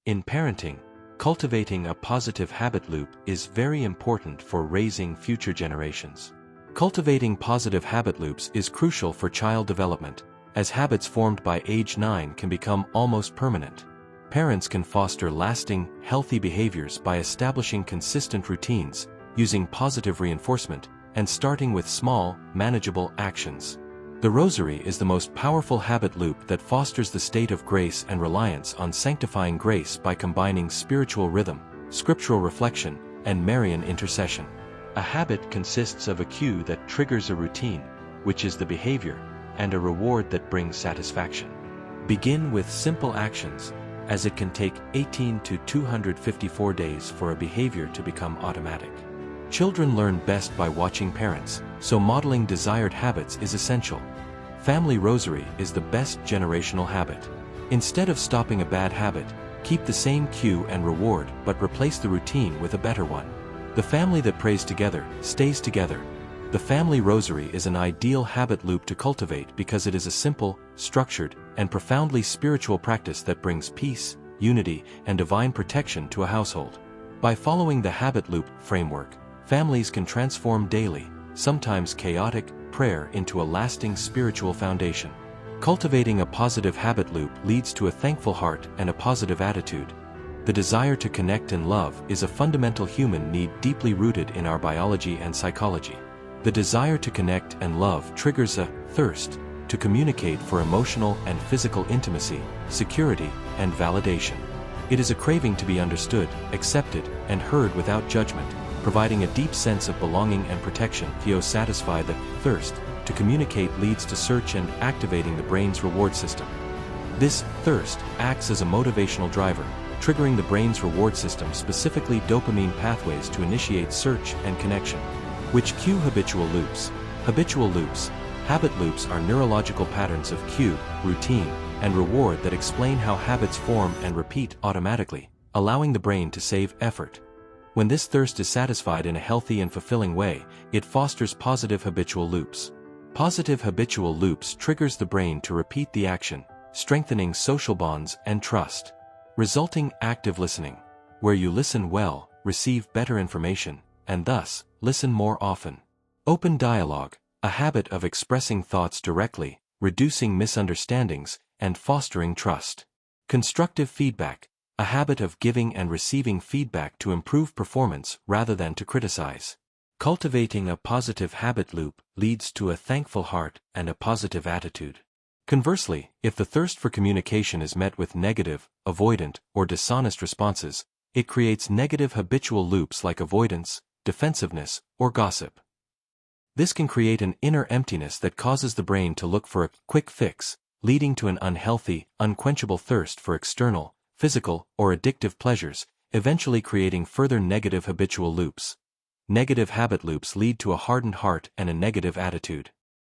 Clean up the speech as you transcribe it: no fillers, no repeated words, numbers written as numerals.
In parenting, cultivating a positive habit loop is very important for raising future generations. Cultivating positive habit loops is crucial for child development, as habits formed by age 9 can become almost permanent. Parents can foster lasting, healthy behaviors by establishing consistent routines, using positive reinforcement, and starting with small, manageable actions. The Rosary is the most powerful habit loop that fosters the state of grace and reliance on sanctifying grace by combining spiritual rhythm, scriptural reflection, and Marian intercession. A habit consists of a cue that triggers a routine, which is the behavior, and a reward that brings satisfaction. Begin with simple actions, as it can take 18 to 254 days for a behavior to become automatic. Children learn best by watching parents, so modeling desired habits is essential. Family Rosary is the best generational habit. Instead of stopping a bad habit, keep the same cue and reward but replace the routine with a better one. The family that prays together stays together. The Family Rosary is an ideal habit loop to cultivate because it is a simple, structured, and profoundly spiritual practice that brings peace, unity, and divine protection to a household. By following the habit loop framework, families can transform daily, sometimes chaotic, prayer into a lasting spiritual foundation. Cultivating a positive habit loop leads to a thankful heart and a positive attitude. The desire to connect and love is a fundamental human need deeply rooted in our biology and psychology. The desire to connect and love triggers a thirst to communicate for emotional and physical intimacy, security, and validation. It is a craving to be understood, accepted, and heard without judgment, providing a deep sense of belonging and protection. To satisfy the thirst to communicate leads to search and activating the brain's reward system. This thirst acts as a motivational driver, triggering the brain's reward system, specifically dopamine pathways, to initiate search and connection, which cue habitual loops. Habitual loops, habit loops, are neurological patterns of cue, routine, and reward that explain how habits form and repeat automatically, allowing the brain to save effort. When this thirst is satisfied in a healthy and fulfilling way, it fosters positive habitual loops. Positive habitual loops triggers the brain to repeat the action, strengthening social bonds and trust. Resulting active listening, where you listen well, receive better information, and thus, listen more often. Open dialogue, a habit of expressing thoughts directly, reducing misunderstandings, and fostering trust. Constructive feedback, a habit of giving and receiving feedback to improve performance rather than to criticize. Cultivating a positive habit loop leads to a thankful heart and a positive attitude. Conversely, if the thirst for communication is met with negative, avoidant, or dishonest responses, it creates negative habitual loops like avoidance, defensiveness, or gossip. This can create an inner emptiness that causes the brain to look for a quick fix, leading to an unhealthy, unquenchable thirst for external, physical, or addictive pleasures, eventually creating further negative habitual loops. Negative habit loops lead to a hardened heart and a negative attitude.